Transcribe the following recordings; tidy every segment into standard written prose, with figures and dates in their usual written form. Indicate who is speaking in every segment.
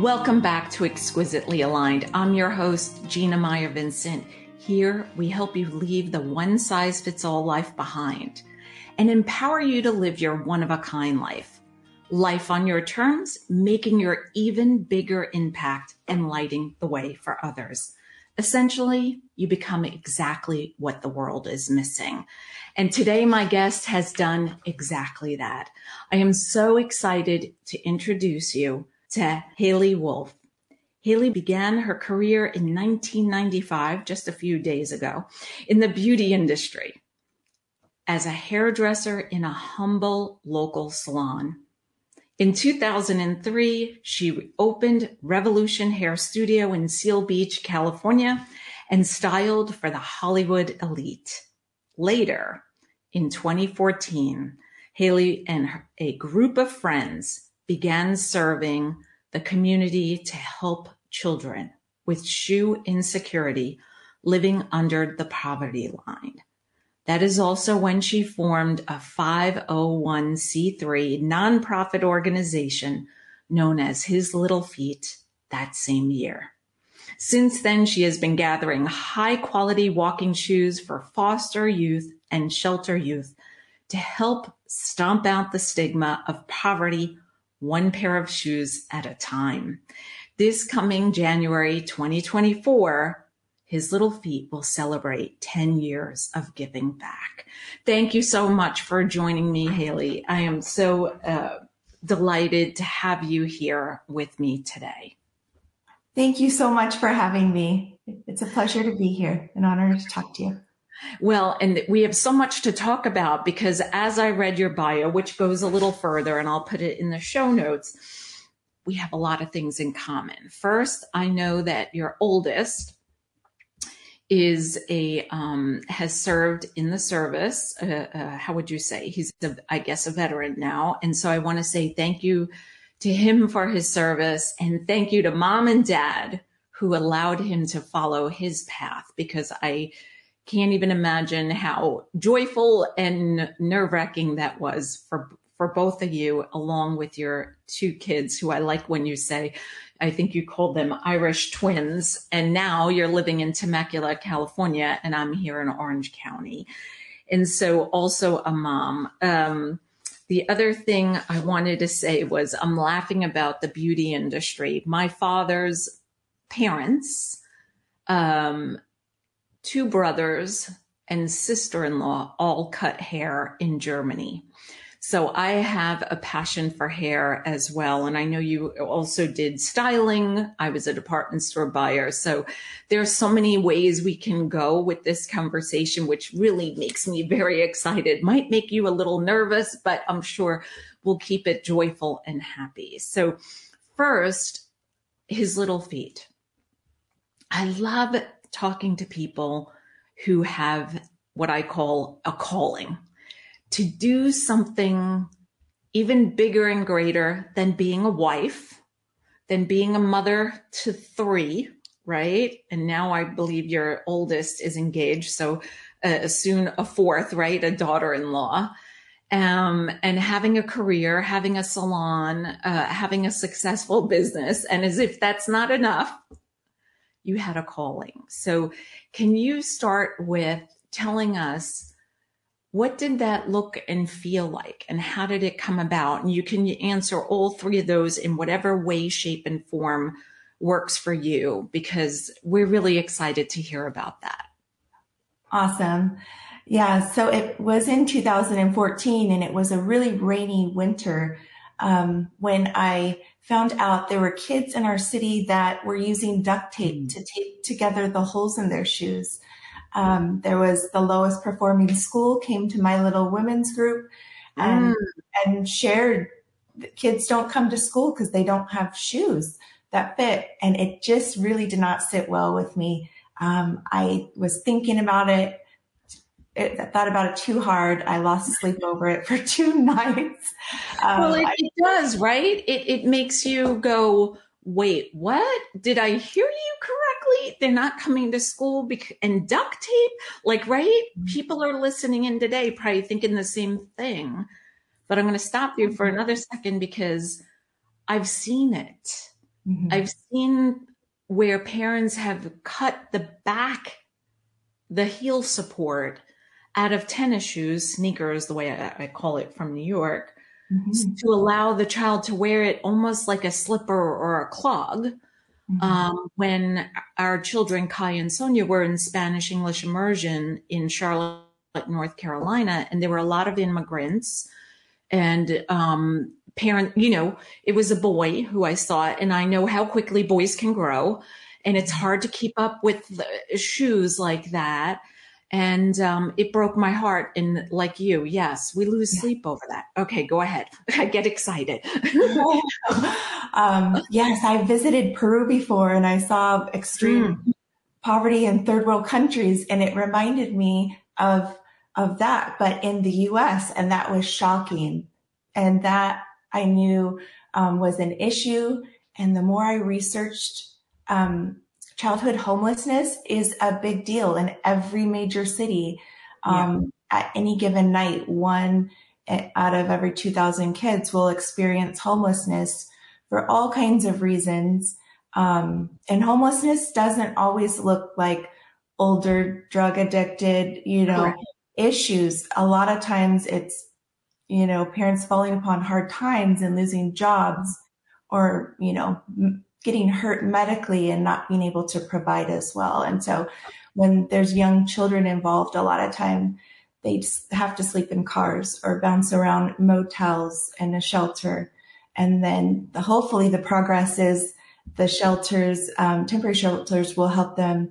Speaker 1: Welcome back to Exquisitely Aligned. I'm your host, Gina Meyer Vincent. Here, we help you leave the one-size-fits-all life behind and empower you to live your one-of-a-kind life. Life on your terms, making your even bigger impact and lighting the way for others. Essentially, you become exactly what the world is missing. And today, my guest has done exactly that. I am so excited to introduce you to Hali Wolf. Hali began her career in 1995, just a few days ago, in the beauty industry as a hairdresser in a humble local salon. In 2003, she opened Revolution Hair Studio in Seal Beach, California, and styled for the Hollywood elite. Later, in 2014, Hali and a group of friends began serving the community to help children with shoe insecurity living under the poverty line. That is also when she formed a 501c3 nonprofit organization known as His Little Feet that same year. Since then, she has been gathering high-quality walking shoes for foster youth and shelter youth to help stomp out the stigma of poverty one pair of shoes at a time. This coming January 2024, His Little Feet will celebrate 10 years of giving back. Thank you so much for joining me, Hali. I am so delighted to have you here with me today.
Speaker 2: Thank you so much for having me. It's a pleasure to be here, an honor to talk to you.
Speaker 1: Well, and we have so much to talk about because as I read your bio, which goes a little further, and I'll put it in the show notes, we have a lot of things in common. First, I know that your oldest is has served in the service. How would you say? He's, I guess, a veteran now. And so I want to say thank you to him for his service, and thank you to mom and dad who allowed him to follow his path, because I can't even imagine how joyful and nerve-wracking that was for both of you, along with your two kids, who I like when you say, I think you called them Irish twins, and now you're living in Temecula, California, and I'm here in Orange County. And so also a mom. The other thing I wanted to say was I'm laughing about the beauty industry. My father's parents, two brothers and sister-in-law all cut hair in Germany. So I have a passion for hair as well. And I know you also did styling. I was a department store buyer. So there's so many ways we can go with this conversation, which really makes me very excited. Might make you a little nervous, but I'm sure we'll keep it joyful and happy. So first, His Little Feet. I love talking to people who have what I call a calling to do something even bigger and greater than being a wife, than being a mother to three, right? And now I believe your oldest is engaged, so soon a fourth, right? A daughter-in-law. And having a career, having a salon, having a successful business. And as if that's not enough, you had a calling. So can you start with telling us, what did that look and feel like, and how did it come about? And you can answer all three of those in whatever way, shape, and form works for you, because we're really excited to hear about that.
Speaker 2: Awesome. Yeah, so it was in 2014, and it was a really rainy winter when I found out there were kids in our city that were using duct tape to tape together the holes in their shoes. There was the lowest performing school came to my little women's group and shared that kids don't come to school because they don't have shoes that fit. And it just really did not sit well with me. I was thinking about it. I thought about it too hard. I lost sleep over it for 2 nights.
Speaker 1: Well, it does, right? It makes you go, wait, what? Did I hear you correctly? They're not coming to school and duct tape? Like, right? People are listening in today probably thinking the same thing. But I'm going to stop you for another second because I've seen it.
Speaker 2: Mhm.
Speaker 1: I've seen where parents have cut the heel support out of tennis shoes, sneakers, the way I call it from New York,
Speaker 2: Mhm.
Speaker 1: to allow the child to wear it almost like a slipper or a clog.
Speaker 2: Mhm.
Speaker 1: When our children, Kai and Sonia, were in Spanish English immersion in Charlotte, North Carolina, and there were a lot of immigrants and it was a boy who I saw, and I know how quickly boys can grow, and it's hard to keep up with shoes like that. And it broke my heart. And like you, yes, we lose
Speaker 2: Yeah.
Speaker 1: sleep over that. Okay, go ahead. I get excited.
Speaker 2: Yes, I visited Peru before and I saw extreme
Speaker 1: Mm,
Speaker 2: poverty in third world countries, and it reminded me of that, but in the US, and that was shocking. And that I knew was an issue. And the more I researched, um, childhood homelessness is a big deal in every major city.
Speaker 1: yeah,
Speaker 2: At any given night, one out of every 2,000 kids will experience homelessness for all kinds of reasons. And homelessness doesn't always look like older, drug addicted,
Speaker 1: correct.
Speaker 2: issues. A lot of times it's, parents falling upon hard times and losing jobs or, getting hurt medically and not being able to provide as well. And so when there's young children involved, a lot of time they just have to sleep in cars or bounce around motels and a shelter. And then hopefully the progress is the shelters, temporary shelters will help them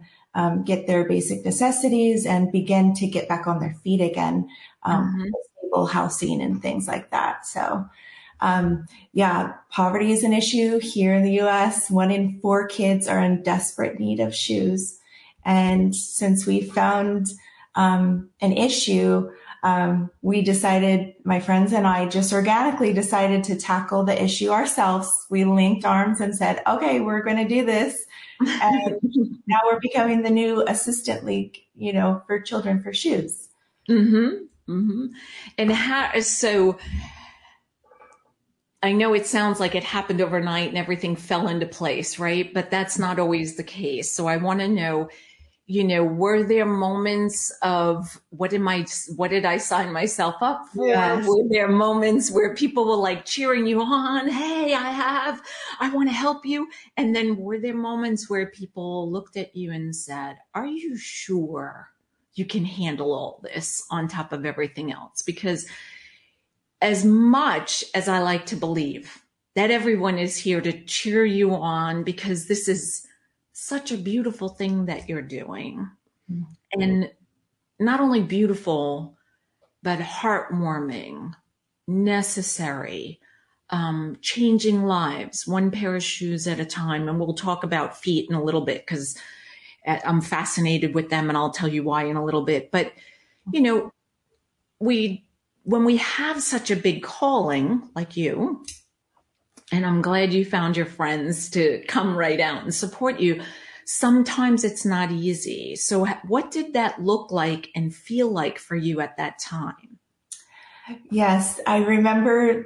Speaker 2: get their basic necessities and begin to get back on their feet again,
Speaker 1: Hmm.
Speaker 2: with stable housing and things like that. So, yeah, poverty is an issue here in the US. 1 in 4 kids are in desperate need of shoes. And since we found an issue, we decided, my friends and I just organically decided to tackle the issue ourselves. We linked arms and said, okay, we're going to do this. And now we're becoming the new assistant league, for children for shoes.
Speaker 1: Hmm. Hmm. And so I know it sounds like it happened overnight and everything fell into place, right? But that's not always the case. So I want to know, were there moments of what did I sign myself up for?
Speaker 2: Yes.
Speaker 1: Were there moments where people were like cheering you on? Hey, I want to help you. And then were there moments where people looked at you and said, are you sure you can handle all this on top of everything else? Because as much as I like to believe that everyone is here to cheer you on because this is such a beautiful thing that you're doing. And not only beautiful, but heartwarming, necessary, changing lives, one pair of shoes at a time. And we'll talk about feet in a little bit because I'm fascinated with them and I'll tell you why in a little bit. But, you know, we when we have such a big calling like you, and I'm glad you found your friends to come right out and support you, sometimes it's not easy. So what did that look like and feel like for you at that time?
Speaker 2: Yes, I remember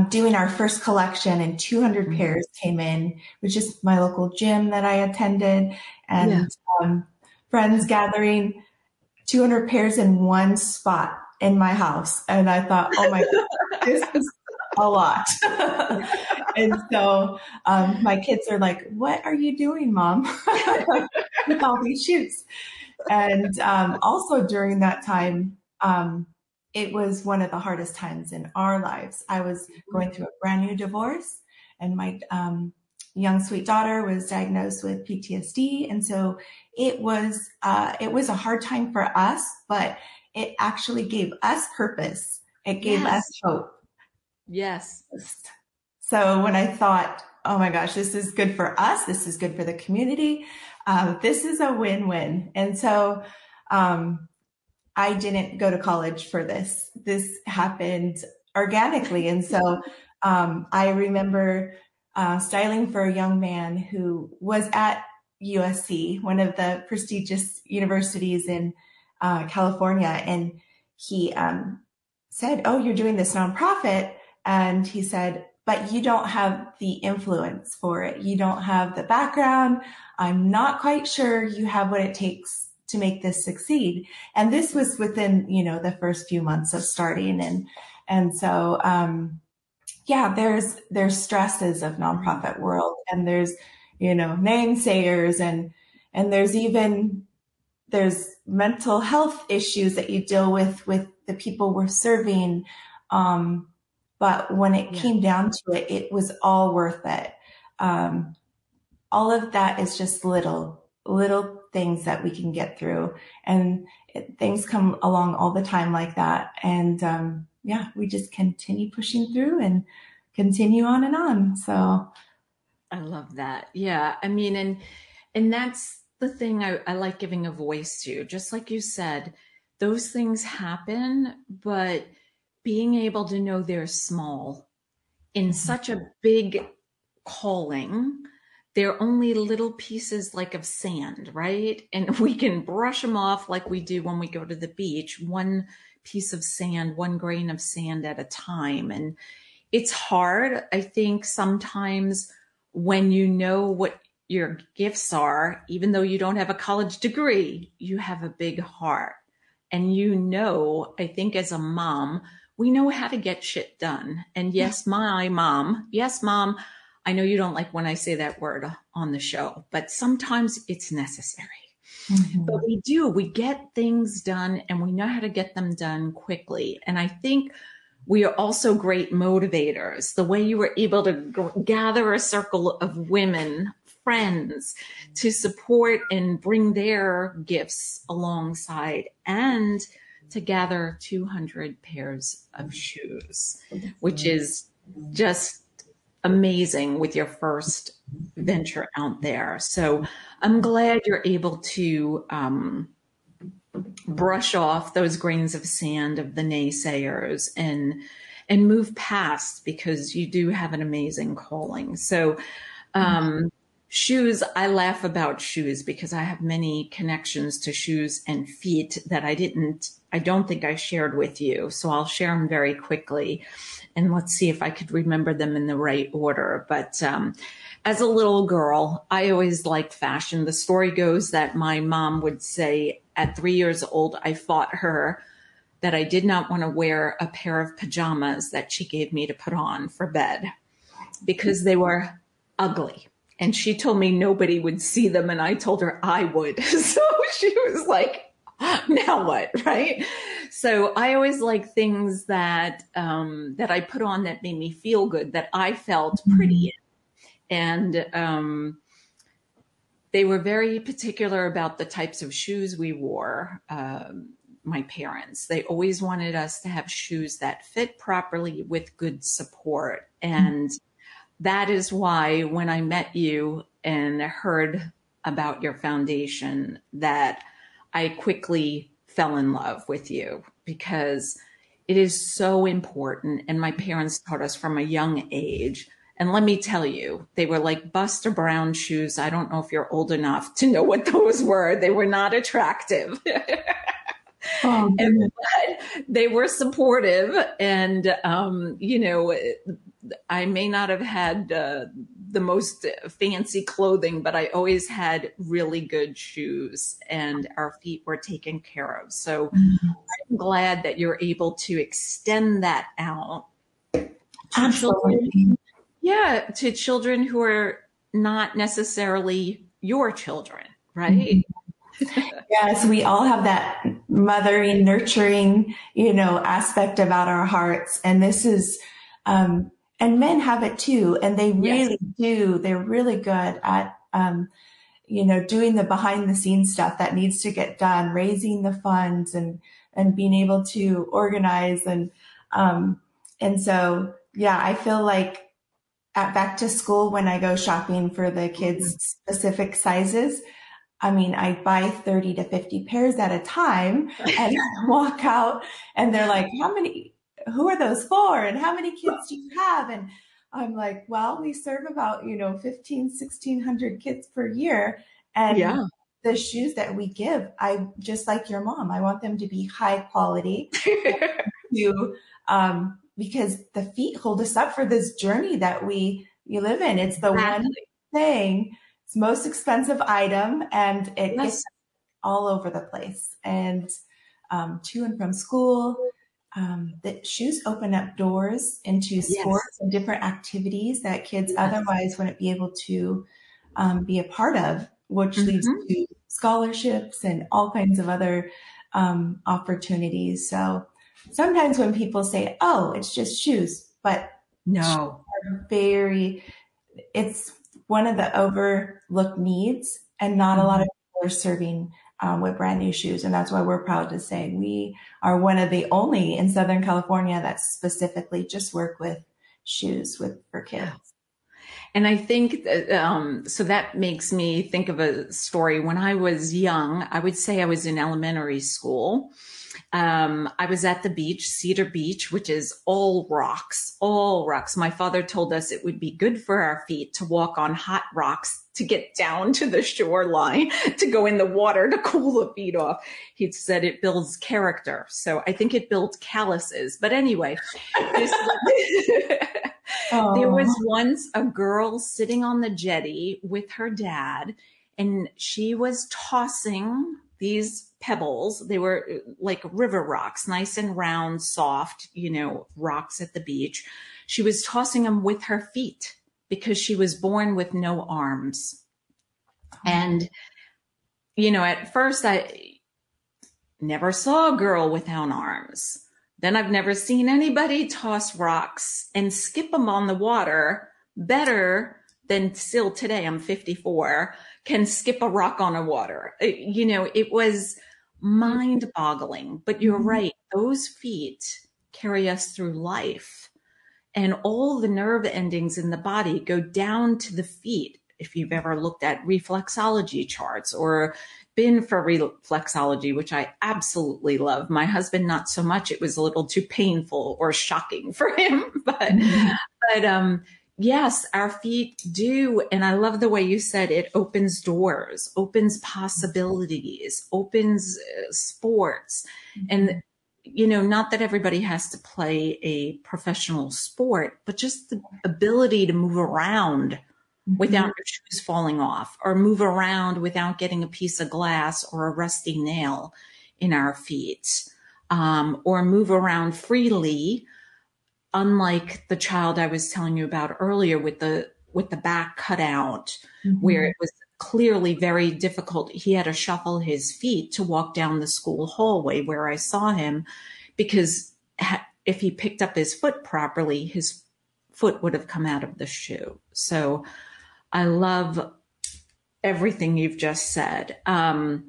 Speaker 2: doing our first collection and 200
Speaker 1: Mhm.
Speaker 2: pairs came in, which is my local gym that I attended,
Speaker 1: Yeah.
Speaker 2: and friends gathering 200 pairs in one spot in my house. And I thought, oh my God, this is a lot. And so my kids are like, what are you doing, Mom, with all these shoes? And also during that time, it was one of the hardest times in our lives. I was going through a brand new divorce, and my young sweet daughter was diagnosed with PTSD, and so it was a hard time for us, but it actually gave us purpose. It gave us
Speaker 1: Yes.
Speaker 2: hope.
Speaker 1: Yes.
Speaker 2: So when I thought, oh my gosh, this is good for us, this is good for the community, this is a win-win. And so um, I didn't go to college for this. This happened organically. And so I remember styling for a young man who was at USC, one of the prestigious universities in California. And he said, oh, you're doing this nonprofit. And he said, but you don't have the influence for it. You don't have the background. I'm not quite sure you have what it takes to make this succeed. And this was within, the first few months of starting. And so, yeah, there's stresses of nonprofit world, and there's, namesayers, and there's mental health issues that you deal with the people we're serving. But when it
Speaker 1: Yeah.
Speaker 2: came down to it, it was all worth it. Um, all of that is just little things that we can get through, and things come along all the time like that. And yeah, we just continue pushing through and continue on and on. So
Speaker 1: I love that. Yeah. I mean, and that's the thing I like giving a voice to. Just like you said, those things happen, but being able to know they're small in such a big calling, they're only little pieces like of sand, right? And we can brush them off like we do when we go to the beach, one piece of sand, one grain of sand at a time. And it's hard. I think sometimes when you know what your gifts are, even though you don't have a college degree, you have a big heart. And I think as a mom, we know how to get shit done. And yes, mom, I know you don't like when I say that word on the show, but sometimes it's necessary. But
Speaker 2: mhm.
Speaker 1: we get things done and we know how to get them done quickly. And I think we are also great motivators. The way you were able to gather a circle of women, friends, to support and bring their gifts alongside, and to gather 200 pairs of shoes, which is just amazing with your first venture out there. So I'm glad you're able to brush off those grains of sand of the naysayers and move past, because you do have an amazing calling. So shoes, I laugh about shoes because I have many connections to shoes and feet that I don't think I shared with you. So I'll share them very quickly, and let's see if I could remember them in the right order. But as a little girl, I always liked fashion. The story goes that my mom would say at 3 years old, I fought her that I did not want to wear a pair of pajamas that she gave me to put on for bed because they were ugly. And she told me nobody would see them, and I told her I would. So she was like, now what, right? So I always like things that that I put on that made me feel good, that I felt pretty in. And they were very particular about the types of shoes we wore. My parents, they always wanted us to have shoes that fit properly with good support. And that is why when I met you and heard about your foundation, that I quickly fell in love with you, because it is so important. And my parents taught us from a young age. And let me tell you, they were like Buster Brown shoes. I don't know if you're old enough to know what those were. They were not attractive.
Speaker 2: Oh,
Speaker 1: And,
Speaker 2: goodness.
Speaker 1: but they were supportive. And, I may not have had the most fancy clothing, but I always had really good shoes and our feet were taken care of. So I'm glad that you're able to extend that out to children.
Speaker 2: Absolutely.
Speaker 1: Yeah, to children who are not necessarily your children,
Speaker 2: Mhm.
Speaker 1: right?
Speaker 2: Yes, we all have that mothering, nurturing, aspect about our hearts. And this is, and men have it too. And they
Speaker 1: Yes.
Speaker 2: really do. They're really good at, doing the behind the scenes stuff that needs to get done, raising the funds and being able to organize. And so, yeah, I feel like at back to school, when I go shopping for the kids' specific sizes, I mean, I buy 30 to 50 pairs at a time and walk out and they're like, who are those for? And how many kids do you have? And I'm like, well, we serve about, 15, 1600 kids per year. And
Speaker 1: Yeah.
Speaker 2: the shoes that we give, I just like your mom, I want them to be high quality, to because the feet hold us up for this journey that we live in. It's the one
Speaker 1: Exactly.
Speaker 2: thing, it's the most expensive item, and it gets
Speaker 1: Yes.
Speaker 2: all over the place. And to and from school, the shoes open up doors into
Speaker 1: Yes.
Speaker 2: sports and different activities that kids
Speaker 1: Yes.
Speaker 2: otherwise wouldn't be able to be a part of, which leads
Speaker 1: Hmm.
Speaker 2: to scholarships and all kinds of other opportunities. So sometimes when people say, "Oh, it's just shoes," but shoes
Speaker 1: No.
Speaker 2: are very, it's one of the overlooked needs, and not a lot of
Speaker 1: Mhm.
Speaker 2: people are serving with brand new shoes. And that's why we're proud to say we are one of the only in Southern California that specifically just work with shoes for
Speaker 1: Yeah.
Speaker 2: kids.
Speaker 1: And I think that, so that makes me think of a story. When I was young, I would say I was in elementary school. I was at the beach, Cedar Beach, which is all rocks, all rocks. My father told us it would be good for our feet to walk on hot rocks to get down to the shoreline, to go in the water to cool the feet off. He said it builds character. So I think it builds calluses. But anyway, this there
Speaker 2: Oh,
Speaker 1: was once a girl sitting on the jetty with her dad, and she was tossing these pebbles. They were like river rocks, nice and round, soft, rocks at the beach. She was tossing them with her feet because she was born with no arms. And, at first I never saw a girl without arms. Then I've never seen anybody toss rocks and skip them on the water better than still today. I'm 54, can skip a rock on a water. It was mind boggling, but you're
Speaker 2: mhm.
Speaker 1: right. Those feet carry us through life, and all the nerve endings in the body go down to the feet. If you've ever looked at reflexology charts or been for reflexology, which I absolutely love. My husband, not so much. It was a little too painful or shocking for him, but yes, our feet do. And I love the way you said it opens doors, opens possibilities, opens sports. And, not that everybody has to play a professional sport, but just the ability to move around without
Speaker 2: Mhm.
Speaker 1: your shoes falling off, or move around without getting a piece of glass or a rusty nail in our feet, or move around freely, unlike the child I was telling you about earlier with the back cut out, where
Speaker 2: Mhm.
Speaker 1: it was clearly very difficult. He had to shuffle his feet to walk down the school hallway where I saw him, because if he picked up his foot properly, his foot would have come out of the shoe. So I love everything you've just said. The
Speaker 2: On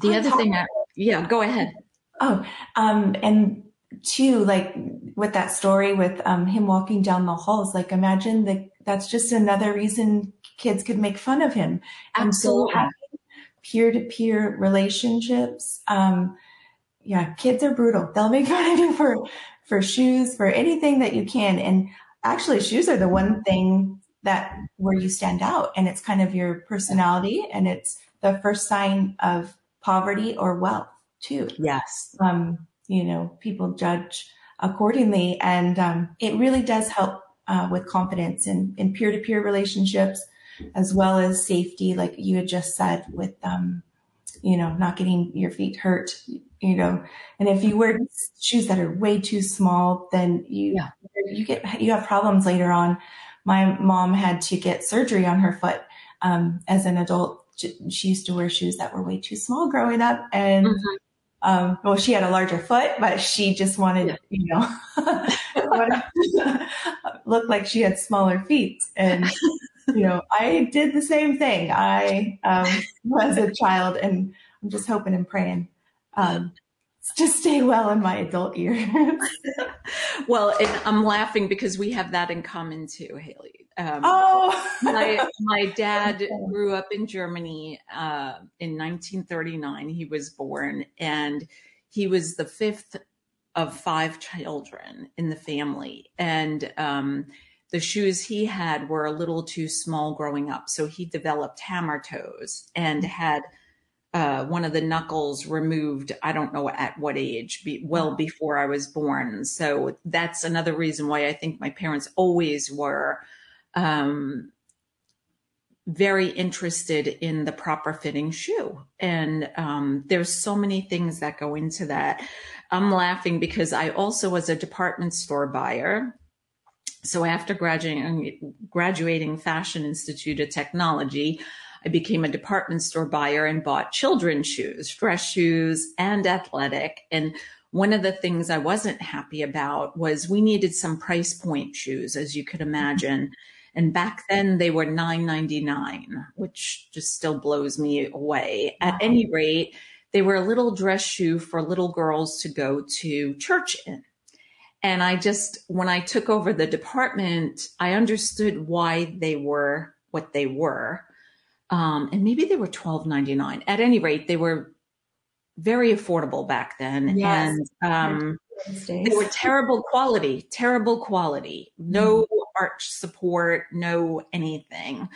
Speaker 1: other
Speaker 2: top
Speaker 1: thing, yeah, go ahead.
Speaker 2: Oh, and too, like with that story with him walking down the halls, like imagine that's just another reason kids could make fun of him. And so
Speaker 1: Absolutely.
Speaker 2: having peer-to-peer relationships, yeah, kids are brutal. They'll make fun of you for shoes, for anything that you can. And actually, shoes are the one thing that where you stand out, and it's kind of your personality, and it's the first sign of poverty or wealth too.
Speaker 1: Yes.
Speaker 2: People judge accordingly. And it really does help with confidence in peer-to-peer relationships, as well as safety, like you had just said, with, not getting your feet hurt, and if you wear shoes that are way too small, then
Speaker 1: Yeah.
Speaker 2: you have problems later on. My mom had to get surgery on her foot as an adult. She used to wear shoes that were way too small growing up, and
Speaker 1: Mhm.
Speaker 2: well, she had a larger foot, but she just
Speaker 1: Yeah.
Speaker 2: wanted, look like she had smaller feet. And, I did the same thing. I was a child, and I'm just hoping and praying to stay well in my adult years.
Speaker 1: Well, and I'm laughing because we have that in common too, Haley. My
Speaker 2: Oh,
Speaker 1: my dad grew up in Germany in 1939. He was born, and he was the fifth of five children in the family. And the shoes he had were a little too small growing up, so he developed hammer toes and had one of the knuckles removed. I don't know at what age, well before I was born. So that's another reason why I think my parents always were um, very interested in the proper fitting shoe. And there's so many things that go into that. I'm laughing because I also was a department store buyer. So after graduating Fashion Institute of Technology, I became a department store buyer and bought children's shoes, dress shoes, and athletic. And one of the things I wasn't happy about was we needed some price point shoes, as you could imagine. And back then they were $9.99, which just still blows me away. At any rate, they were a little dress shoe for little girls to go to church in. And when I took over the department, I understood why they were what they were. And maybe they were $12.99. At any rate, they were very affordable back then.
Speaker 2: Yes.
Speaker 1: And they were terrible quality, no arch support, no anything.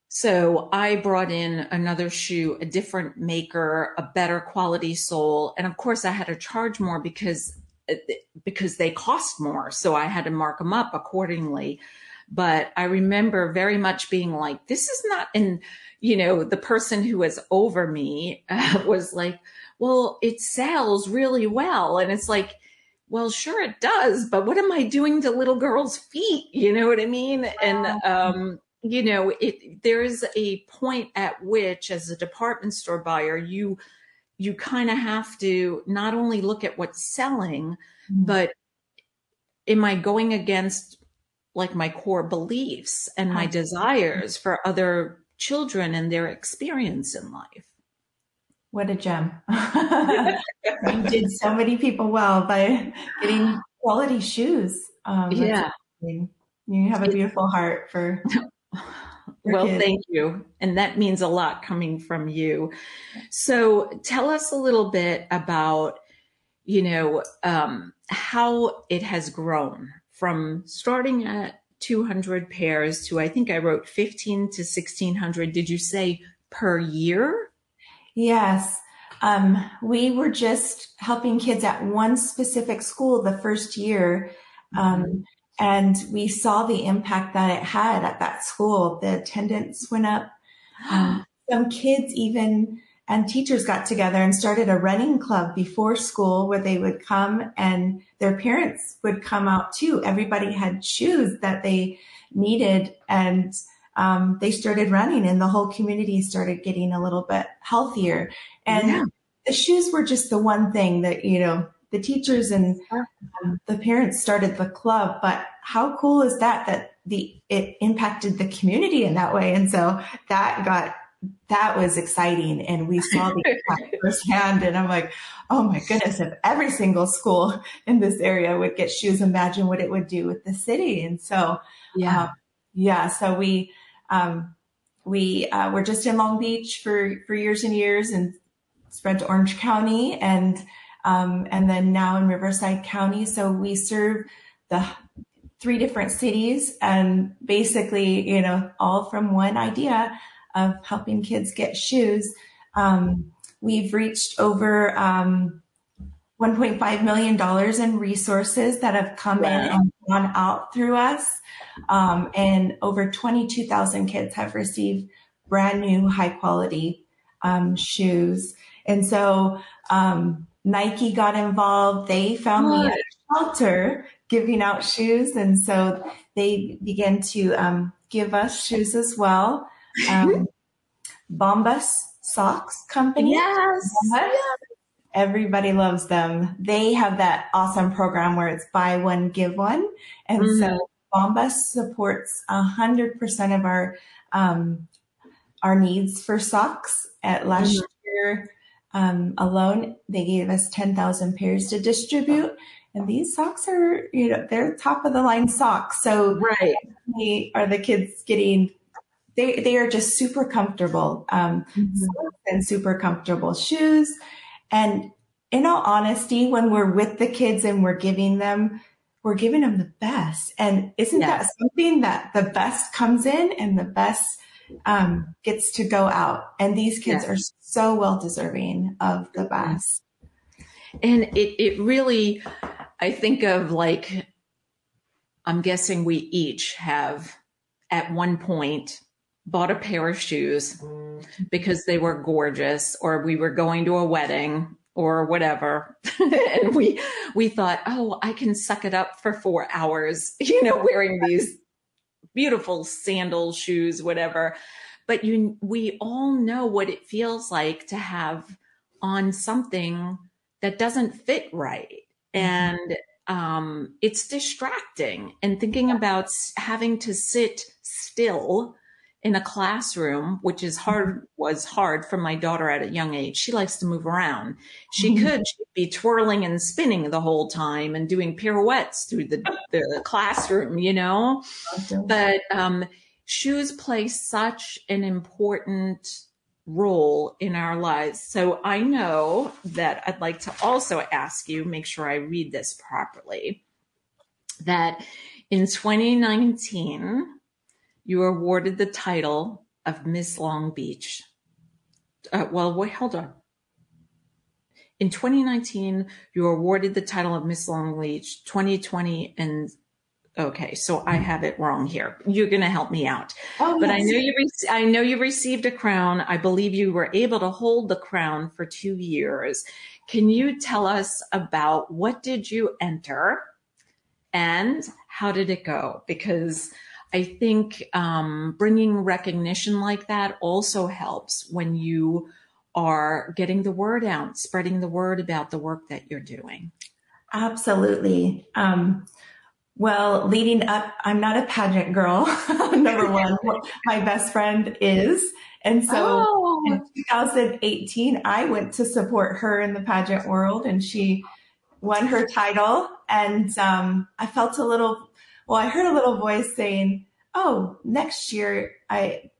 Speaker 1: So I brought in another shoe, a different maker, a better quality sole. And of course I had to charge more because they cost more. So I had to mark them up accordingly. But I remember very much being like, this is not, and, the person who was over me was like, well, it sells really well. And it's like, well, sure it does, but what am I doing to little girls' feet? You know what I mean? And, there's a point at which, as a department store buyer, you kind of have to not only look at what's selling, but am I going against like my core beliefs and my desires for other children and their experience in life?
Speaker 2: What a gem. You did so many people well by getting quality shoes.
Speaker 1: Yeah.
Speaker 2: You have a beautiful heart for
Speaker 1: Well,
Speaker 2: kids.
Speaker 1: thank you. And that means a lot coming from you. So tell us a little bit about, how it has grown from starting at 200 pairs to, I think I wrote 15 to 1600. Did you say per year?
Speaker 2: Yes. We were just helping kids at one specific school the first year. And we saw the impact that it had at that school. The attendance went up. Some kids and teachers got together and started a running club before school where they would come and their parents would come out too. Everybody had shoes that they needed, and they started running, and the whole community started getting a little bit healthier. And the shoes were just the one thing that, the teachers and the parents started the club, but how cool is that it impacted the community in that way. And so that was exciting. And we saw the impact firsthand. And I'm like, oh my goodness, if every single school in this area would get shoes, imagine what it would do with the city. And so, so we were just in Long Beach for years and years and spread to Orange County and then now in Riverside County. So we serve the 3 different cities and basically, all from one idea of helping kids get shoes. We've reached over $1.5 million in resources that have come in and gone out through us. And over 22,000 kids have received brand new high quality shoes. And so Nike got involved. They found me at a shelter giving out shoes. And so they began to give us shoes as well. Bombas Socks Company. Yes. Everybody loves them. They have that awesome program where it's buy one, give one. And so Bombas supports 100% of our needs for socks. At last year alone, they gave us 10,000 pairs to distribute. And these socks are, they're top of the line socks. So are the kids getting, they are just super comfortable, and super comfortable shoes. And in all honesty, when we're with the kids and we're giving them the best. And isn't that something that the best comes in and the best gets to go out. And these kids are
Speaker 1: Yes.
Speaker 2: so well deserving of the
Speaker 1: Mhm.
Speaker 2: best.
Speaker 1: And it really, I think of like, I'm guessing we each have at one point bought a pair of shoes because they were gorgeous, or we were going to a wedding or whatever. And we thought, oh, I can suck it up for 4 hours, wearing these beautiful sandal shoes, whatever. But we all know what it feels like to have on something that doesn't fit right.
Speaker 2: Mhm.
Speaker 1: And it's distracting. And thinking about having to sit still in a classroom, which was hard for my daughter at a young age. She likes to move around. She'd be twirling and spinning the whole time and doing pirouettes through the classroom.
Speaker 2: Awesome.
Speaker 1: But shoes play such an important role in our lives. So I know that I'd like to also ask you, make sure I read this properly, that in 2019, you were awarded the title of Miss Long Beach. Well, wait, hold on. In 2019, you were awarded the title of Miss Long Beach 2020 and okay, so I have it wrong here. You're going to help me out.
Speaker 2: Oh,
Speaker 1: But
Speaker 2: yes.
Speaker 1: I know you received a crown. I believe you were able to hold the crown for 2 years. Can you tell us about what did you enter and how did it go? Because I think bringing recognition like that also helps when you are getting the word out, spreading the word about the work that you're doing.
Speaker 2: Absolutely. Well, leading up, I'm not a pageant girl, number one. My best friend is. And so in
Speaker 1: Oh,
Speaker 2: 2018, I went to support her in the pageant world, and she won her title. And I felt I heard a little voice saying, "Oh, next year, I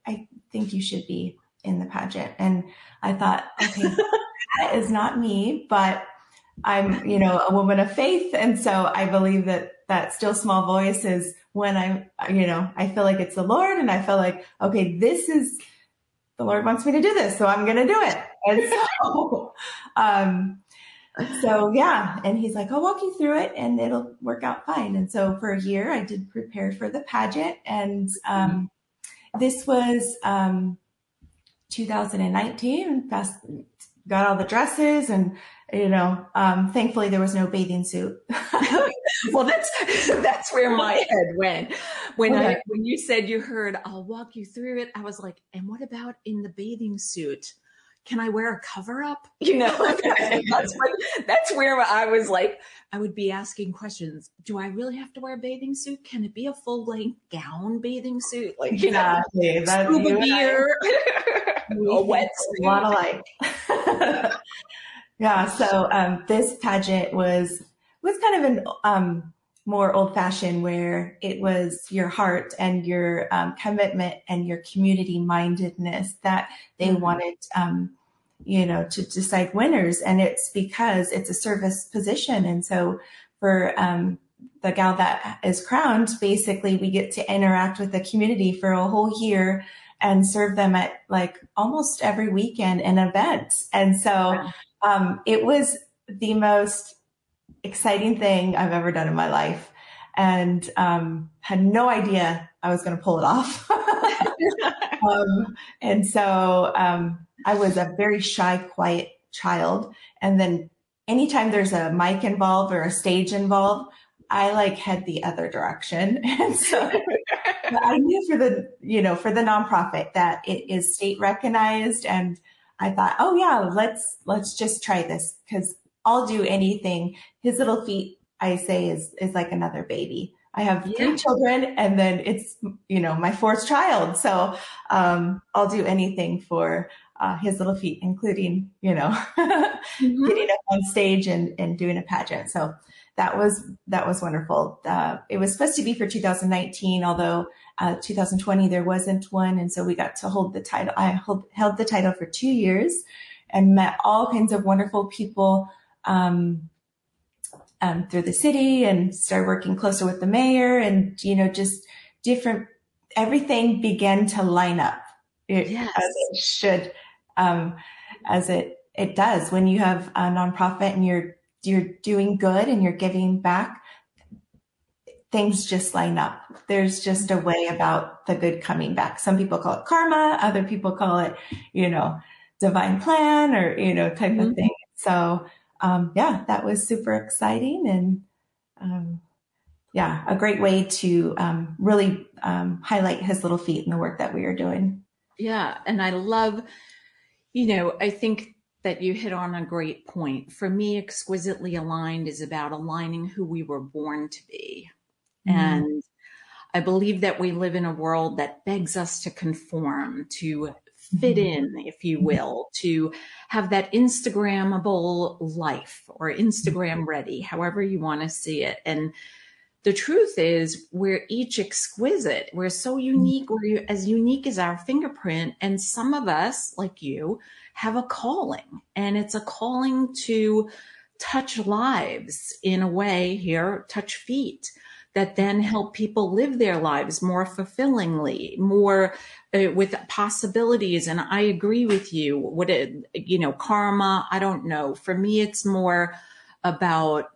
Speaker 2: think you should be in the pageant." And I thought, okay, that is not me, but I'm, a woman of faith. And so I believe that that still small voice is when I feel like it's the Lord, and I feel like, okay, the Lord wants me to do this, so I'm going to do it. And um, so yeah. And he's like, I'll walk you through it and it'll work out fine. And so for a year I did prepare for the pageant, and this was 2019. Got all the dresses, and thankfully there was no bathing suit.
Speaker 1: well, that's where my head went
Speaker 2: Okay.
Speaker 1: when you said you heard I'll walk you through it. I was like, and what about in the bathing suit? Can I wear a cover up? That's where I was like, I would be asking questions. Do I really have to wear a bathing suit? Can it be a full length gown bathing suit? Like,
Speaker 2: Exactly. That
Speaker 1: scuba
Speaker 2: you and I,
Speaker 1: gear, a
Speaker 2: we think a lot
Speaker 1: wetsuit.
Speaker 2: alike. Yeah. So this pageant was kind of an more old fashioned, where it was your heart and your commitment and your community mindedness that they wanted, to decide winners. And it's because it's a service position. And so for the gal that is crowned, basically we get to interact with the community for a whole year and serve them at like almost every weekend an event. And so it was the most exciting thing I've ever done in my life, and had no idea I was going to pull it off. And so I was a very shy, quiet child. And then anytime there's a mic involved or a stage involved, I like head the other direction. And so I knew for the nonprofit that it is state recognized. And I thought, oh yeah, let's just try this, because I'll do anything. His little feet, I say, is like another baby. I have
Speaker 1: Yeah.
Speaker 2: 3 children, and then it's, my fourth child. So, I'll do anything for, his little feet, including,
Speaker 1: Mhm.
Speaker 2: getting up on stage and doing a pageant. So that was wonderful. It was supposed to be for 2019, although 2020 there wasn't one, and so we got to hold the title. Held the title for 2 years, and met all kinds of wonderful people through the city, and started working closer with the mayor, and just different. Everything began to line up, as
Speaker 1: Yes.
Speaker 2: it should, as it does. When you have a nonprofit and you're doing good and you're giving back, things just line up. There's just a way about the good coming back. Some people call it karma, other people call it, divine plan, or, type of
Speaker 1: Mhm.
Speaker 2: thing. So, yeah, that was super exciting, and yeah, a great way to really highlight his little feet in the work that we are doing.
Speaker 1: Yeah. And I love, I think that you hit on a great point. For me, exquisitely aligned is about aligning who we were born to be.
Speaker 2: Mm-hmm.
Speaker 1: And I believe that we live in a world that begs us to conform, to fit in, if you will, to have that Instagrammable life or Instagram ready, however you want to see it. And the truth is, we're each exquisite. We're so unique. We're as unique as our fingerprint. And some of us, like you, have a calling, and it's a calling to touch lives in a way here, touch feet that then help people live their lives more fulfillingly, more with possibilities. And I agree with you. Karma, I don't know. For me, it's more about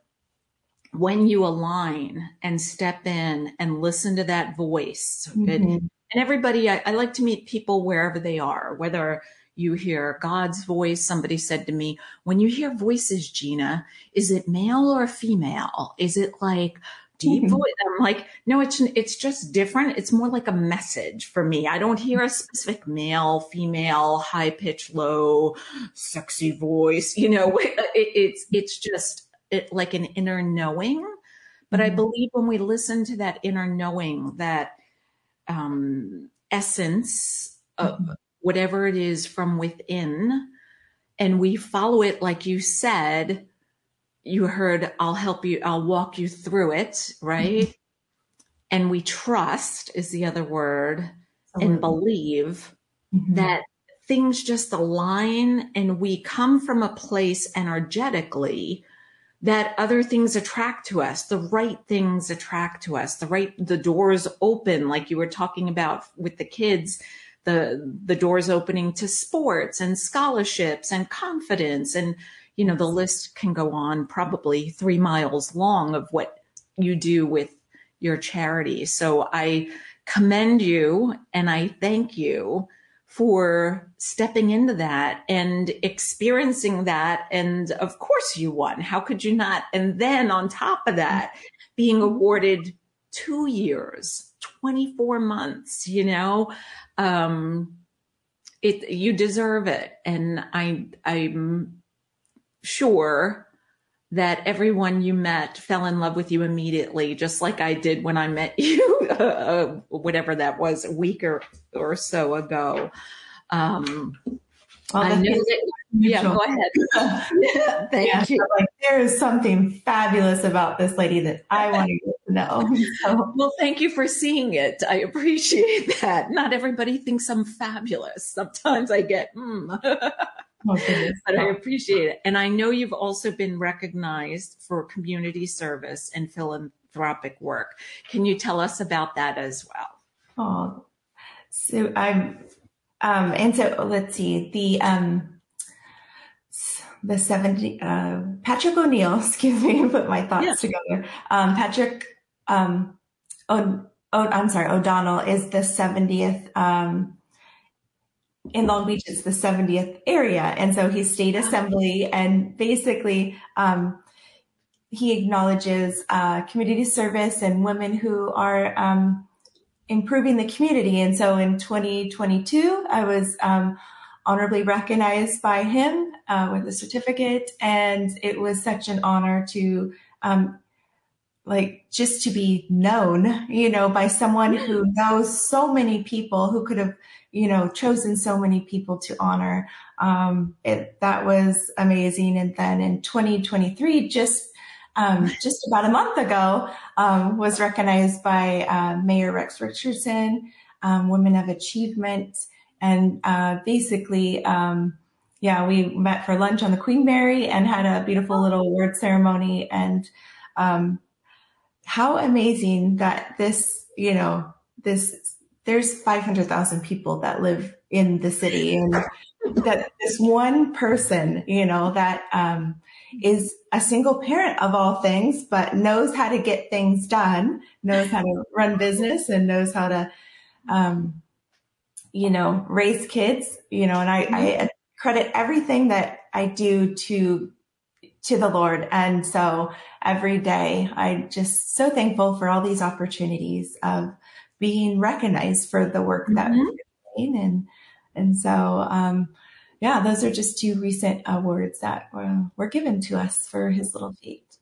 Speaker 1: when you align and step in and listen to that voice.
Speaker 2: Mm-hmm.
Speaker 1: And everybody, I like to meet people wherever they are, whether you hear God's voice. Somebody said to me, when you hear voices, Gina, is it male or female? Is it like deep voice? I'm like, no, it's just different. It's more like a message for me. I don't hear a specific male, female, high pitch, low, sexy voice. It's just like an inner knowing. But I believe when we listen to that inner knowing, that essence of whatever it is from within, and we follow it, like you said, you heard, I'll help you, I'll walk you through it, right? And we trust is the other word, and
Speaker 2: Absolutely.
Speaker 1: believe
Speaker 2: Mm-hmm.
Speaker 1: that things just align, and we come from a place energetically that other things attract to us, the right things attract to us, the doors open, like you were talking about with the kids, the doors opening to sports and scholarships and confidence. And, the list can go on, probably 3 miles long, of what you do with your charity. So I commend you and I thank you for stepping into that and experiencing that. And of course you won. How could you not? And then on top of that, being awarded 2 years, 24 months, you deserve it. And I'm sure that everyone you met fell in love with you immediately, just like I did when I met you, whatever that was, a week or so ago.
Speaker 2: Well,
Speaker 1: I
Speaker 2: the
Speaker 1: know
Speaker 2: feeling
Speaker 1: that.
Speaker 2: is
Speaker 1: Yeah,
Speaker 2: mutual.
Speaker 1: go ahead. Yeah,
Speaker 2: Yeah,
Speaker 1: thank
Speaker 2: so
Speaker 1: you.
Speaker 2: like there is something fabulous about this lady that I want to get to know. So,
Speaker 1: Well, thank you for seeing it. I appreciate that. Not everybody thinks I'm fabulous. Sometimes I get,
Speaker 2: oh goodness.
Speaker 1: but I appreciate it. And I know you've also been recognized for community service and philanthropic work. Can you tell us about that as well?
Speaker 2: Oh, so and so let's see, the 70, Patrick O'Neill, excuse me, put my
Speaker 1: Yeah.
Speaker 2: thoughts together. Patrick, I'm sorry, O'Donnell is the 70th, in Long Beach, it's the 70th area. And so he's state assembly, and basically, he acknowledges community service and women who are improving the community. And so in 2022, I was honorably recognized by him with a certificate. And it was such an honor to just to be known, by someone who knows so many people, who could have, chosen so many people to honor. That was amazing. And then in 2023, just about a month ago, was recognized by Mayor Rex Richardson, Women of Achievement. And basically, yeah, we met for lunch on the Queen Mary and had a beautiful little award ceremony. And how amazing that this there's 500,000 people that live in the city, and that this one person, that is a single parent of all things, but knows how to get things done, knows how to run business, and knows how to, raise kids, and I credit everything that I do to the Lord. And so every day I'm just so thankful for all these opportunities of being recognized for the work that we're doing. And so, yeah, those are just two recent awards that were given to us for his little feet.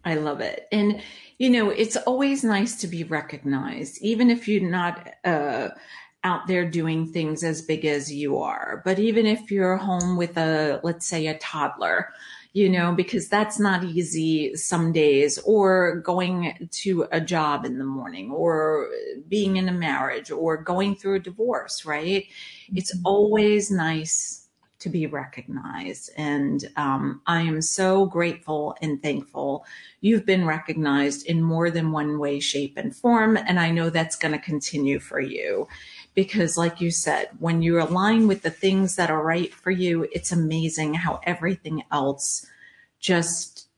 Speaker 1: I love it. And, it's always nice to be recognized, even if you're not out there doing things as big as you are. But even if you're home with let's say a toddler, because that's not easy some days, or going to a job in the morning, or being in a marriage, or going through a divorce, right? It's always nice to be recognized. And I am so grateful and thankful you've been recognized in more than one way, shape, and form. And I know that's going to continue for you. Because like you said, when you align with the things that are right for you, it's amazing how everything else just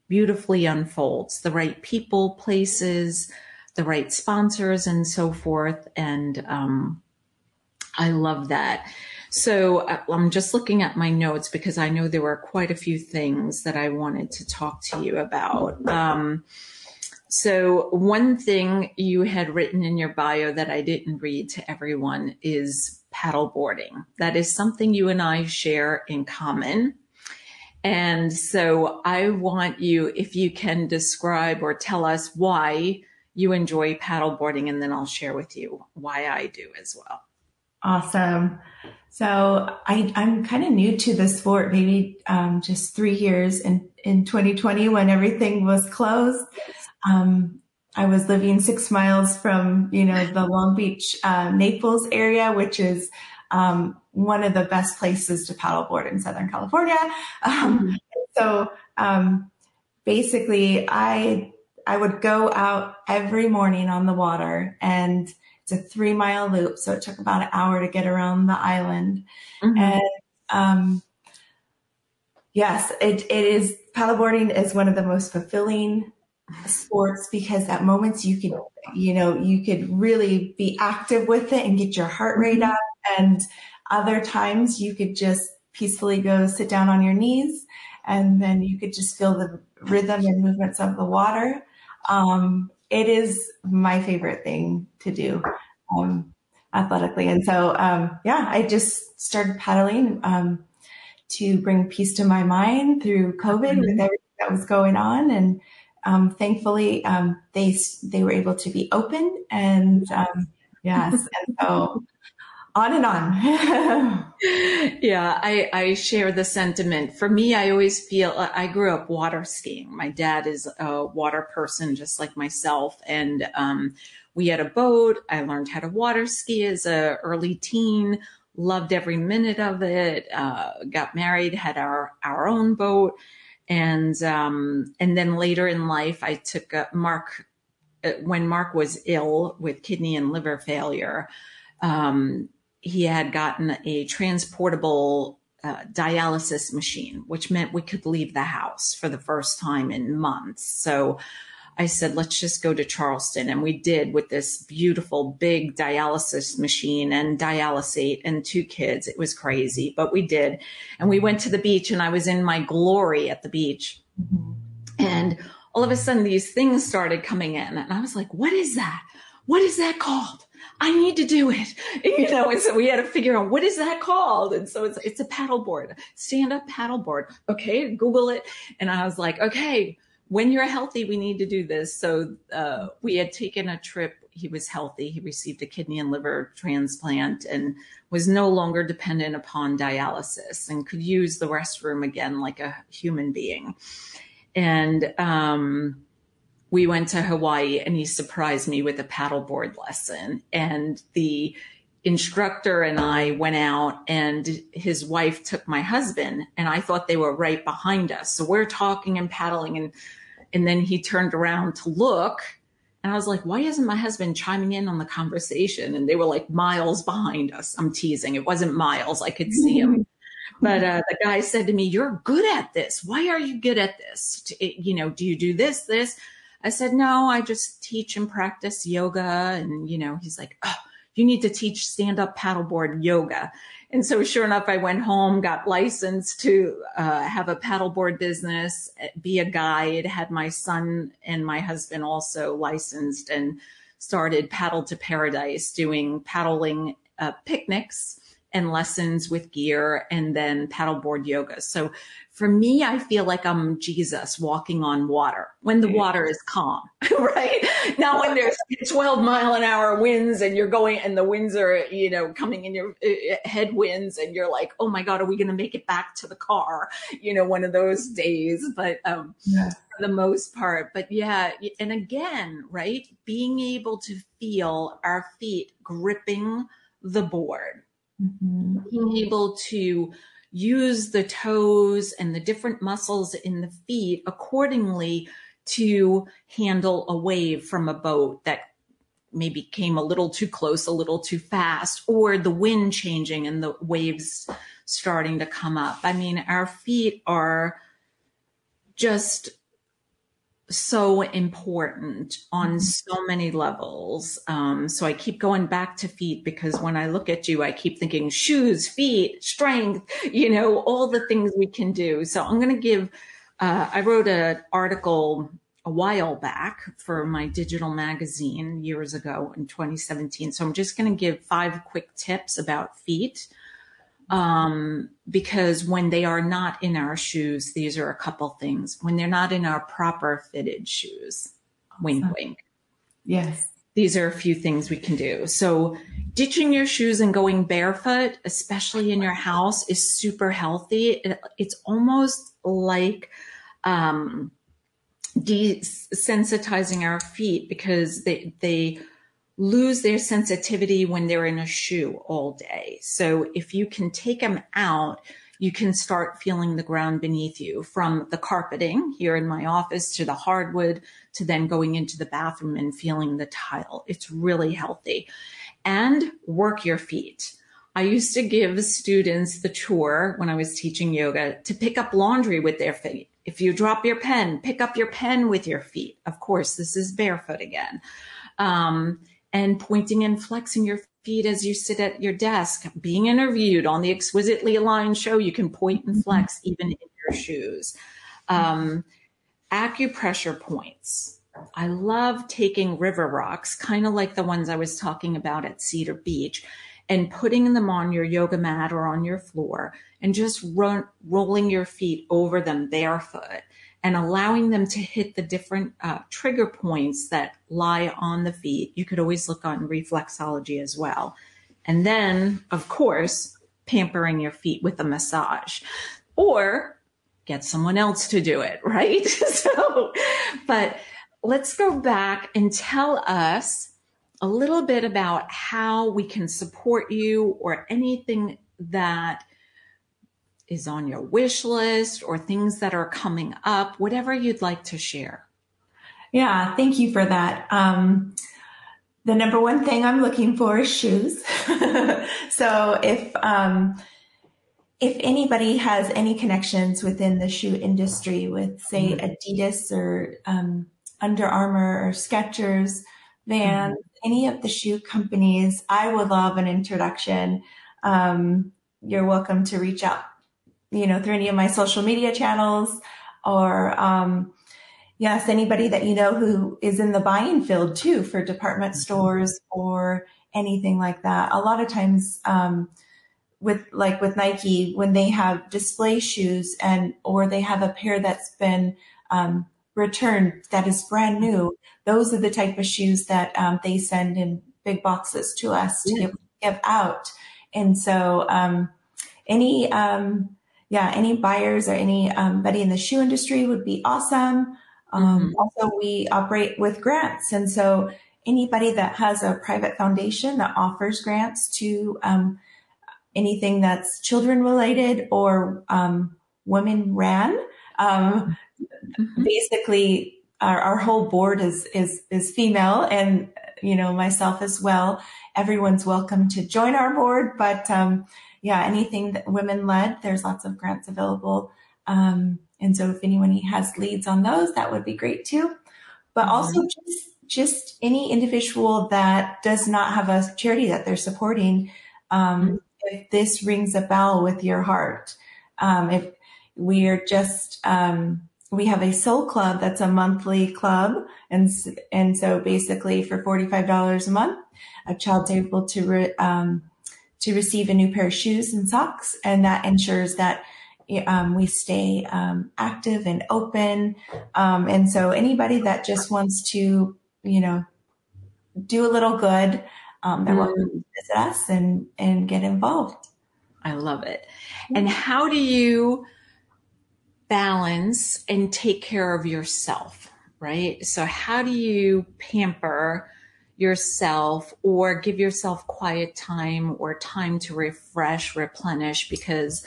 Speaker 1: beautifully unfolds. The right people, places, the right sponsors, and so forth. And I love that. So I'm just looking at my notes because I know there were quite a few things that I wanted to talk to you about. So one thing you had written in your bio that I didn't read to everyone is paddleboarding. That is something you and I share in common. And so I want you, if you can describe or tell us why you enjoy paddleboarding, and then I'll share with you why I do as well.
Speaker 2: Awesome. So I'm kind of new to the sport, maybe just 3 years in 2020 when everything was closed. I was living 6 miles from, the Long Beach, Naples area, which is one of the best places to paddleboard in Southern California. So basically, I would go out every morning on the water, and it's a 3-mile loop. So it took about an hour to get around the island. And yes, it is. Paddleboarding is one of the most fulfilling sports because at moments you could really be active with it and get your heart rate up. And other times you could just peacefully go sit down on your knees, and then you could just feel the rhythm and movements of the water. It is my favorite thing to do athletically. And so, I just started paddling to bring peace to my mind through COVID with everything that was going on. And thankfully, they were able to be open. And yes, and so on and on.
Speaker 1: Yeah, I share the sentiment. For me, I always feel I grew up water skiing. My dad is a water person, just like myself. And we had a boat. I learned how to water ski as an early teen, loved every minute of it, got married, had our own boat. And then later in life, I took Mark, when Mark was ill with kidney and liver failure. He had gotten a transportable dialysis machine, which meant we could leave the house for the first time in months. So I said, let's just go to Charleston. And we did, with this beautiful big dialysis machine and dialysate and 2 kids. It was crazy, but we did. And we went to the beach, and I was in my glory at the beach. And all of a sudden these things started coming in, and I was like, what is that? What is that called? I need to do it, and so we had to figure out, what is that called? And so it's a paddleboard, stand-up paddleboard. Okay, Google it. And I was like, okay, when you're healthy, we need to do this. So we had taken a trip. He was healthy. He received a kidney and liver transplant and was no longer dependent upon dialysis and could use the restroom again like a human being. And we went to Hawaii, and he surprised me with a paddleboard lesson. And the instructor and I went out, and his wife took my husband, and I thought they were right behind us. So we're talking and paddling, and then he turned around to look, And I was like, why isn't my husband chiming in on the conversation? And they were like miles behind us. I'm teasing. It wasn't miles. I could see him. But the guy said to me, you're good at this. Why are you good at this? Do you do this? I said, no, I just teach and practice yoga. And, he's like, oh, you need to teach stand-up paddleboard yoga. And so sure enough, I went home, got licensed to have a paddleboard business, be a guide, had my son and my husband also licensed, and started Paddle to Paradise, doing paddling picnics and lessons with gear, and then paddleboard yoga. So for me, I feel like I'm Jesus walking on water when the water is calm, right? Not when there's 12-mile-an-hour winds and you're going and the winds are, coming in your headwinds and you're like, oh my God, are we going to make it back to the car? One of those days. But for the most part, but yeah. And again, right, being able to feel our feet gripping the board. Mm-hmm. Being able to use the toes and the different muscles in the feet accordingly to handle a wave from a boat that maybe came a little too close, a little too fast, or the wind changing and the waves starting to come up. I mean, our feet are just so important on so many levels. So I keep going back to feet because when I look at you, I keep thinking shoes, feet, strength, all the things we can do. So I'm going to give, I wrote an article a while back for my digital magazine years ago in 2017. So I'm just going to give 5 quick tips about feet. Because when they are not in our shoes, these are a couple things. When they're not in our proper fitted shoes, wink, wink.
Speaker 2: Yes.
Speaker 1: These are a few things we can do. So ditching your shoes and going barefoot, especially in your house, is super healthy. It's almost like, desensitizing our feet because they lose their sensitivity when they're in a shoe all day. So if you can take them out, you can start feeling the ground beneath you, from the carpeting here in my office to the hardwood to then going into the bathroom and feeling the tile. It's really healthy. And work your feet. I used to give students the chore when I was teaching yoga to pick up laundry with their feet. If you drop your pen, pick up your pen with your feet. Of course, this is barefoot again. And pointing and flexing your feet as you sit at your desk. Being interviewed on the Exquisitely Aligned show, you can point and flex even in your shoes. Acupressure points. I love taking river rocks, kind of like the ones I was talking about at Cedar Beach, and putting them on your yoga mat or on your floor and just rolling your feet over them barefoot, and allowing them to hit the different trigger points that lie on the feet. You could always look on reflexology as well. And then, of course, pampering your feet with a massage, or get someone else to do it, right? But let's go back and tell us a little bit about how we can support you, or anything that is on your wish list or things that are coming up, whatever you'd like to share.
Speaker 2: Yeah, thank you for that. The number one thing I'm looking for is shoes. So if anybody has any connections within the shoe industry with, say, Adidas or Under Armour or Skechers, Vans, any of the shoe companies, I would love an introduction. You're welcome to reach out, through any of my social media channels, or yes, anybody that who is in the buying field too, for department stores or anything like that. A lot of times, with Nike, when they have display shoes or they have a pair that's been returned that is brand new, those are the type of shoes that they send in big boxes to us to give out. And so any buyers or anybody in the shoe industry would be awesome. Also, we operate with grants. And so anybody that has a private foundation that offers grants to anything that's children related or women ran, basically our whole board is female, and myself as well. Everyone's welcome to join our board, but yeah, anything that women led, there's lots of grants available. And so if anyone has leads on those, that would be great too. But also
Speaker 1: Mhm.
Speaker 2: just any individual that does not have a charity that they're supporting. If this rings a bell with your heart, if we are just, we have a soul club that's a monthly club. And so basically for $45 a month, a child's able to receive a new pair of shoes and socks. And that ensures that we stay active and open. And so anybody that just wants to, do a little good, they're welcome
Speaker 1: Mm.
Speaker 2: to visit us and get involved.
Speaker 1: I love it. And how do you balance and take care of yourself, right? So how do you pamper yourself or give yourself quiet time or time to refresh, replenish? Because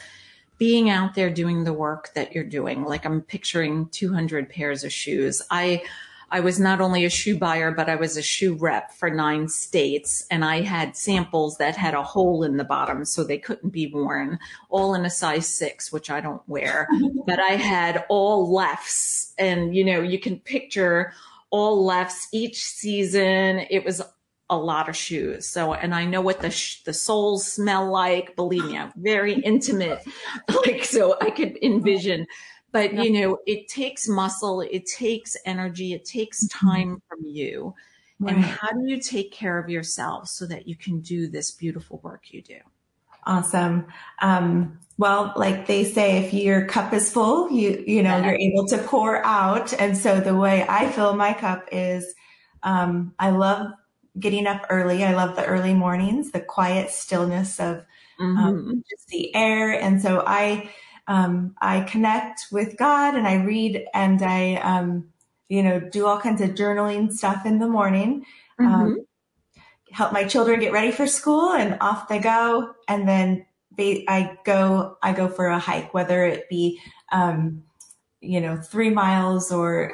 Speaker 1: being out there doing the work that you're doing, like I'm picturing 200 pairs of shoes. I was not only a shoe buyer, but I was a shoe rep for 9 states. And I had samples that had a hole in the bottom so they couldn't be worn, all in a size 6, which I don't wear. But I had all lefts. And, you can picture all lefts each season. It was a lot of shoes. So, and I know what the soles smell like. Believe me, I'm very intimate. Like, so I could envision. But,
Speaker 2: Yeah.
Speaker 1: it takes muscle, it takes energy, it takes time from you. And
Speaker 2: Right.
Speaker 1: how do you take care of yourself so that you can do this beautiful work you do?
Speaker 2: Awesome. Well, like they say, if your cup is full, you're able to pour out. And so the way I fill my cup is, I love getting up early. I love the early mornings, the quiet stillness of
Speaker 1: Mm-hmm.
Speaker 2: just the air. And so I connect with God and I read and I, do all kinds of journaling stuff in the morning. Um,
Speaker 1: Mm-hmm.
Speaker 2: help my children get ready for school and off they go. And then I go for a hike, whether it be, 3 miles or,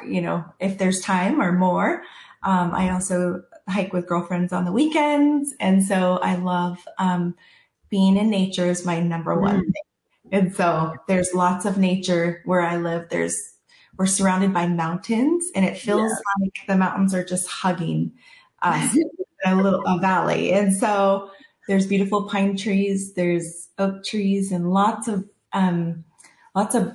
Speaker 2: if there's time or more. I also hike with girlfriends on the weekends. And so I love, being in nature is my number one
Speaker 1: Mm.
Speaker 2: thing. And so there's lots of nature where I live. We're surrounded by mountains and it feels like the mountains are just hugging us in a valley. And so there's beautiful pine trees, there's oak trees and lots of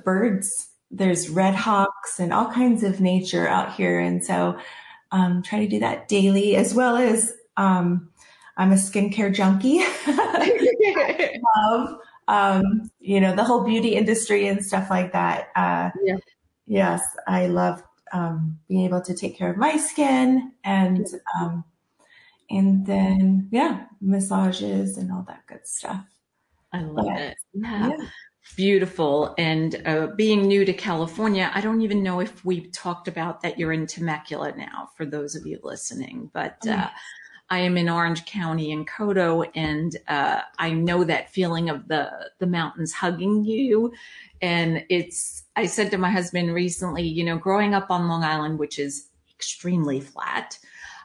Speaker 2: birds. There's red hawks and all kinds of nature out here. And so, try to do that daily as well as, I'm a skincare junkie. Love, the whole beauty industry and stuff like that.
Speaker 1: Yeah.
Speaker 2: Yes, I love being able to take care of my skin and then yeah, massages and all that good stuff.
Speaker 1: I love
Speaker 2: But
Speaker 1: it. Yeah.
Speaker 2: yeah,
Speaker 1: Beautiful. And being new to California, I don't even know if we talked about that you're in Temecula now, for those of you listening. But
Speaker 2: oh,
Speaker 1: I am in Orange County in Coto, and I know that feeling of the mountains hugging you. And I said to my husband recently, growing up on Long Island, which is extremely flat,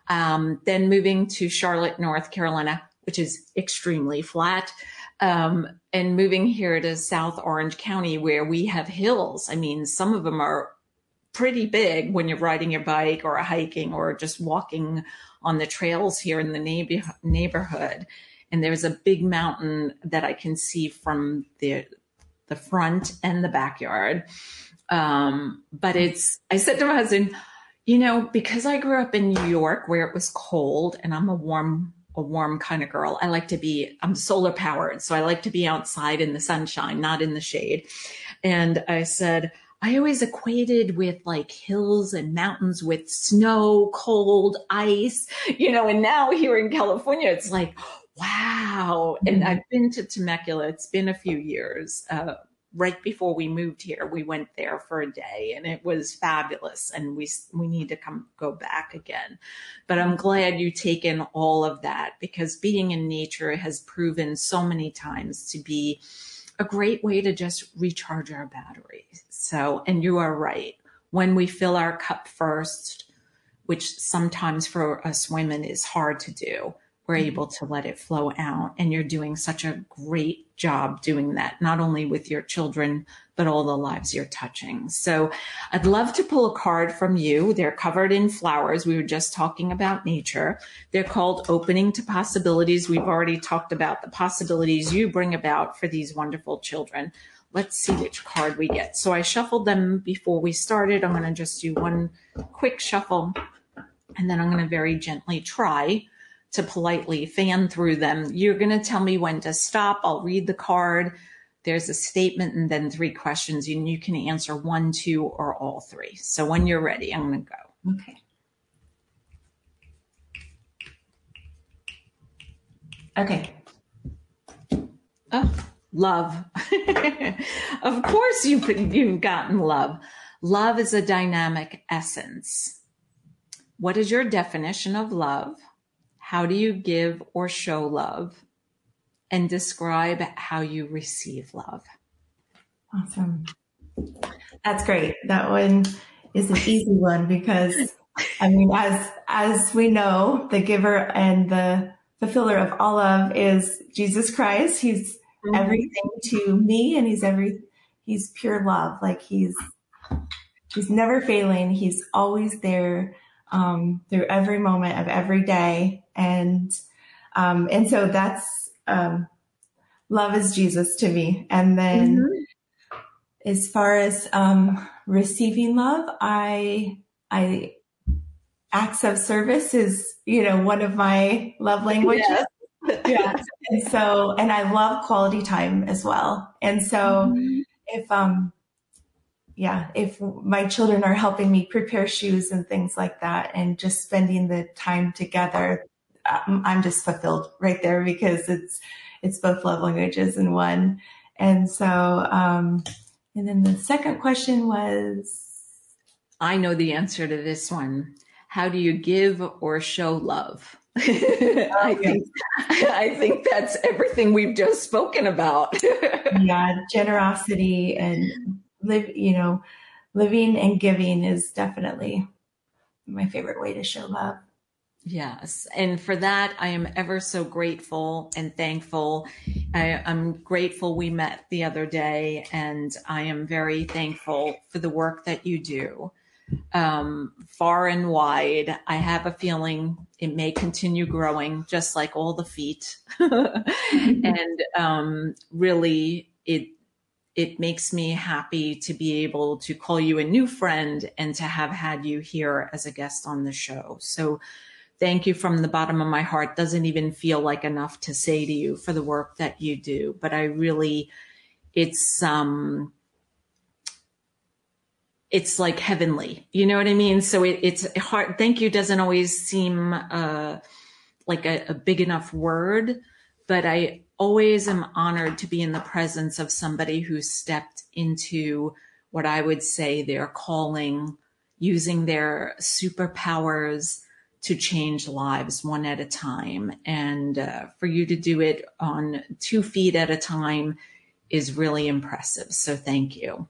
Speaker 1: then moving to Charlotte, North Carolina, which is extremely flat, and moving here to South Orange County, where we have hills. I mean, some of them are pretty big when you're riding your bike or hiking or just walking on the trails here in the neighborhood. And there's a big mountain that I can see from the front and the backyard. But I said to my husband, because I grew up in New York where it was cold and I'm a warm kind of girl. I'm solar powered. So I like to be outside in the sunshine, not in the shade. And I said, I always equated with like hills and mountains with snow, cold, ice, and now here in California, it's like, wow. And I've been to Temecula. It's been a few years. Right before we moved here, we went there for a day and it was fabulous. And we need to go back again. But I'm glad you've taken all of that, because being in nature has proven so many times to be a great way to just recharge our batteries. So, and you are right. when we fill our cup first, which sometimes for us women is hard to do, we're able to let it flow out. And you're doing such a great job doing that, not only with your children, but all the lives you're touching. So I'd love to pull a card from you. They're covered in flowers. We were just talking about nature. They're called Opening to Possibilities. We've already talked about the possibilities you bring about for these wonderful children. Let's see which card we get. So I shuffled them before we started. I'm going to just do one quick shuffle, and then I'm going to very gently try to politely fan through them. You're going to tell me when to stop. I'll read the card. There's a statement and then 3 questions, and you can answer 1, 2, or all 3. So when you're ready, I'm going to go.
Speaker 2: Okay. Okay.
Speaker 1: Oh, love. Of course you've gotten love. Love is a dynamic essence. What is your definition of love? How do you give or show love? And describe how you receive love.
Speaker 2: Awesome. That's great. That one is an easy one because, I mean, as we know, the giver and the fulfiller of all love is Jesus Christ. He's everything to me, and he's pure love. Like he's never failing. He's always there through every moment of every day. And so that's, love is Jesus to me. And then as far as, receiving love, I acts of service is, one of my love languages.
Speaker 1: Yes.
Speaker 2: Yeah. And I love quality time as well. And so if my children are helping me prepare shoes and things like that, and just spending the time together, I'm just fulfilled right there because it's both love languages in one. And so, and then the second question was,
Speaker 1: I know the answer to this one. How do you give or show love? I think that's everything we've just spoken about.
Speaker 2: Yeah, generosity and living and giving is definitely my favorite way to show love.
Speaker 1: Yes. And for that, I am ever so grateful and thankful. I'm grateful we met the other day, and I am very thankful for the work that you do. Far and wide, I have a feeling it may continue growing just like all the feet. And really, it makes me happy to be able to call you a new friend and to have had you here as a guest on the show. So thank you from the bottom of my heart. Doesn't even feel like enough to say to you for the work that you do, but I really, it's like heavenly, you know what I mean? So it's hard. Thank you doesn't always seem like a big enough word, but I always am honored to be in the presence of somebody who stepped into what I would say their calling, using their superpowers to change lives one at a time. And for you to do it on 2 feet at a time is really impressive. So thank you.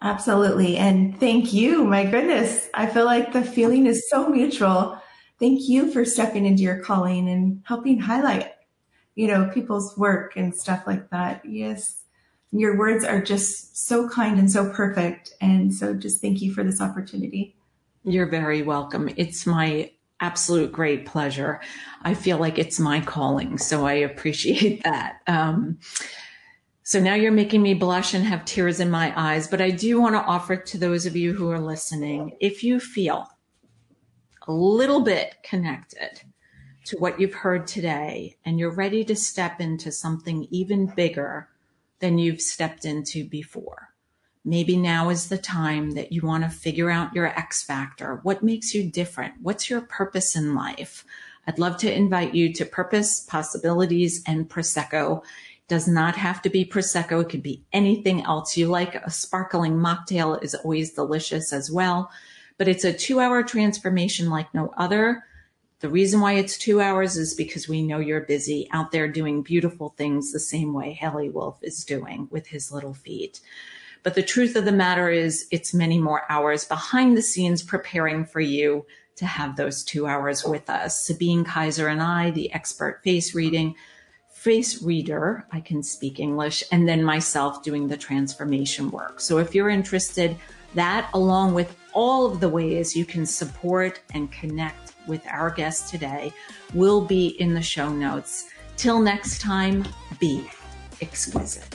Speaker 2: Absolutely. And thank you. My goodness. I feel like the feeling is so mutual. Thank you for stepping into your calling and helping highlight, people's work and stuff like that. Yes. Your words are just so kind and so perfect. And so just thank you for this opportunity.
Speaker 1: You're very welcome. It's my absolute great pleasure. I feel like it's my calling, so I appreciate that. So now you're making me blush and have tears in my eyes, but I do want to offer to those of you who are listening, if you feel a little bit connected to what you've heard today and you're ready to step into something even bigger than you've stepped into before, maybe now is the time that you want to figure out your X factor. What makes you different? What's your purpose in life? I'd love to invite you to Purpose, Possibilities, and Prosecco. It does not have to be Prosecco. It could be anything else you like. A sparkling mocktail is always delicious as well. But it's a 2-hour transformation like no other. The reason why it's 2 hours is because we know you're busy out there doing beautiful things the same way Hali Wolf is doing with his little feet. But the truth of the matter is it's many more hours behind the scenes preparing for you to have those 2 hours with us. Sabine Kaiser and I, the expert face reader, I can speak English, and then myself doing the transformation work. So if you're interested, that along with all of the ways you can support and connect with our guest today will be in the show notes. Till next time, be exquisite.